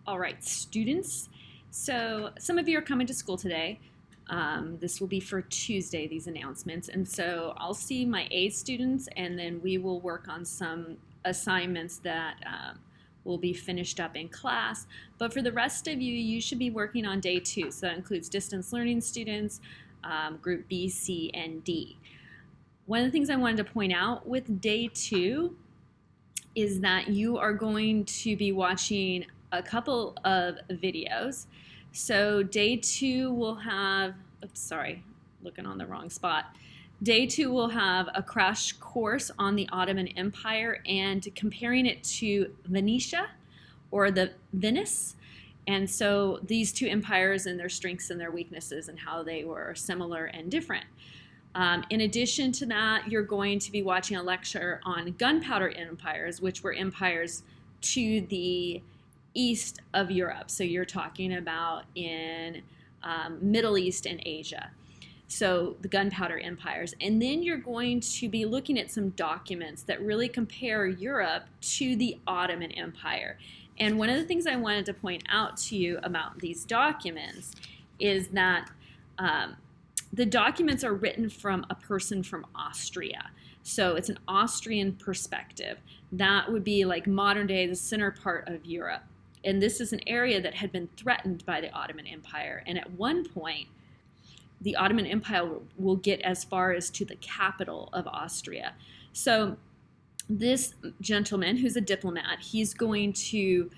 All right, students. So some of you are coming to school today. This will be for Tuesday, these announcements. And so I'll see my A students, and then we will work on some assignments that will be finished up in class. But for the rest of you, you should be working on day 2. So that includes distance learning students, group B, C, and D. One of the things I wanted to point out with day 2 is that you are going to be watching a couple of videos. So day 2 will have, looking on the wrong spot. Day 2 will have a crash course on the Ottoman Empire and comparing it to Venetia or the Venice. And so these two empires and their strengths and their weaknesses and how they were similar and different. In addition to that, you're going to be watching a lecture on gunpowder empires, which were empires to the east of Europe. So you're talking about in Middle East and Asia. So the gunpowder empires. And then you're going to be looking at some documents that really compare Europe to the Ottoman Empire. And one of the things I wanted to point out to you about these documents is that the documents are written from a person from Austria. So it's an Austrian perspective. That would be like modern day, the center part of Europe. And this is an area that had been threatened by the Ottoman Empire. And at one point, the Ottoman Empire will get as far as to the capital of Austria. So this gentleman, who's a diplomat, he's going to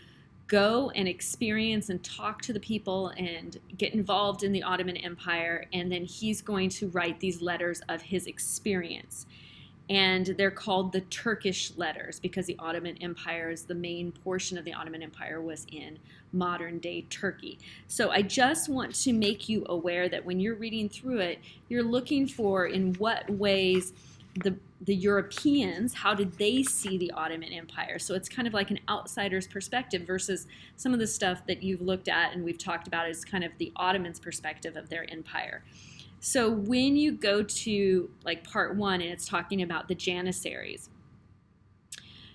go and experience and talk to the people and get involved in the Ottoman Empire, and then he's going to write these letters of his experience. And they're called the Turkish letters because the Ottoman Empire is the main portion of the Ottoman Empire was in modern day Turkey. So I just want to make you aware that when you're reading through it, you're looking for in what ways the Europeans, how did they see the Ottoman Empire? So it's kind of like an outsider's perspective versus some of the stuff that you've looked at and we've talked about is kind of the Ottomans' perspective of their empire. So when you go to like part 1 and it's talking about the Janissaries,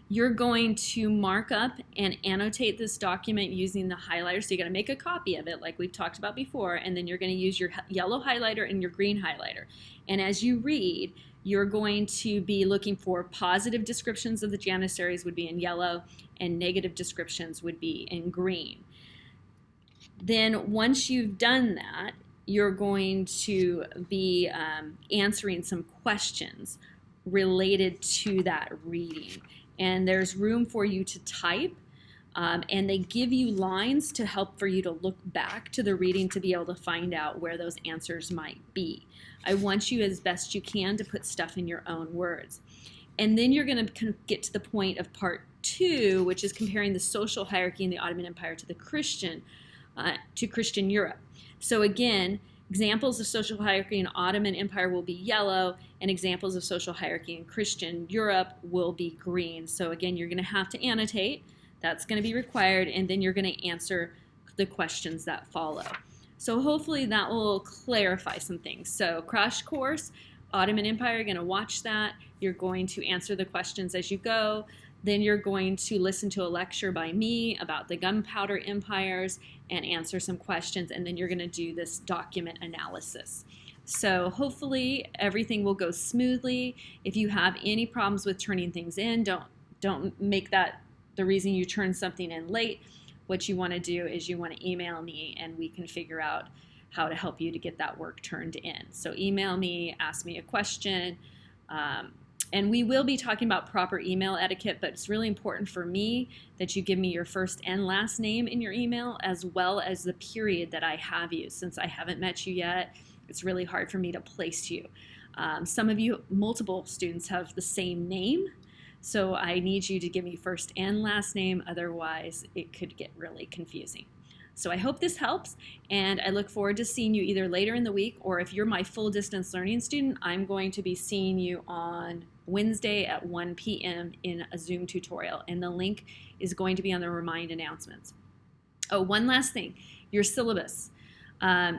you're going to mark up and annotate this document using the highlighter. So you're going to make a copy of it like we've talked about before, and then you're going to use your yellow highlighter and your green highlighter. And as you read, you're going to be looking for positive descriptions of the Janissaries would be in yellow and negative descriptions would be in green. Then once you've done that, you're going to be answering some questions related to that reading. And there's room for you to type, and they give you lines to help for you to look back to the reading to be able to find out where those answers might be. I want you as best you can to put stuff in your own words. And then you're going to get to the point of part 2, which is comparing the social hierarchy in the Ottoman Empire to the Christian Europe. So again, examples of social hierarchy in Ottoman Empire will be yellow, and examples of social hierarchy in Christian Europe will be green. So again, you're going to have to annotate. That's going to be required, and then you're going to answer the questions that follow. So hopefully that will clarify some things. So crash course, Ottoman Empire, you're going to watch that. You're going to answer the questions as you go. Then you're going to listen to a lecture by me about the gunpowder empires and answer some questions, and then you're going to do this document analysis. So hopefully everything will go smoothly. If you have any problems with turning things in, don't make that the reason you turn something in late. What you want to do is you want to email me and we can figure out how to help you to get that work turned in. So email me, ask me a question, and we will be talking about proper email etiquette, but it's really important for me that you give me your first and last name in your email as well as the period that I have you. Since I haven't met you yet, it's really hard for me to place you. Some of you, multiple students, have the same name, so I need you to give me first and last name, otherwise it could get really confusing. So I hope this helps, and I look forward to seeing you either later in the week, or if you're my full distance learning student, I'm going to be seeing you on Wednesday at 1 p.m. in a Zoom tutorial, and the link is going to be on the Remind announcements. Oh, one last thing, your syllabus.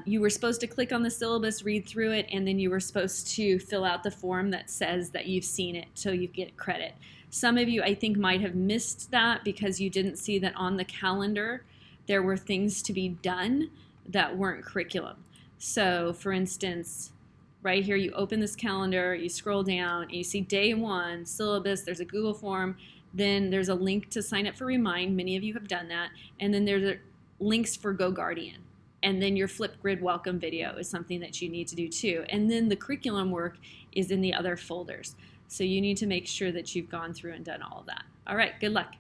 You were supposed to click on the syllabus, read through it, and then you were supposed to fill out the form that says that you've seen it so you get credit. Some of you, I think, might have missed that because you didn't see that on the calendar there were things to be done that weren't curriculum. So for instance, right here, you open this calendar, you scroll down, and you see day 1, syllabus, there's a Google form, then there's a link to sign up for Remind. Many of you have done that. And then there's links for GoGuardian. And then your Flipgrid welcome video is something that you need to do too. And then the curriculum work is in the other folders. So you need to make sure that you've gone through and done all of that. All right, good luck.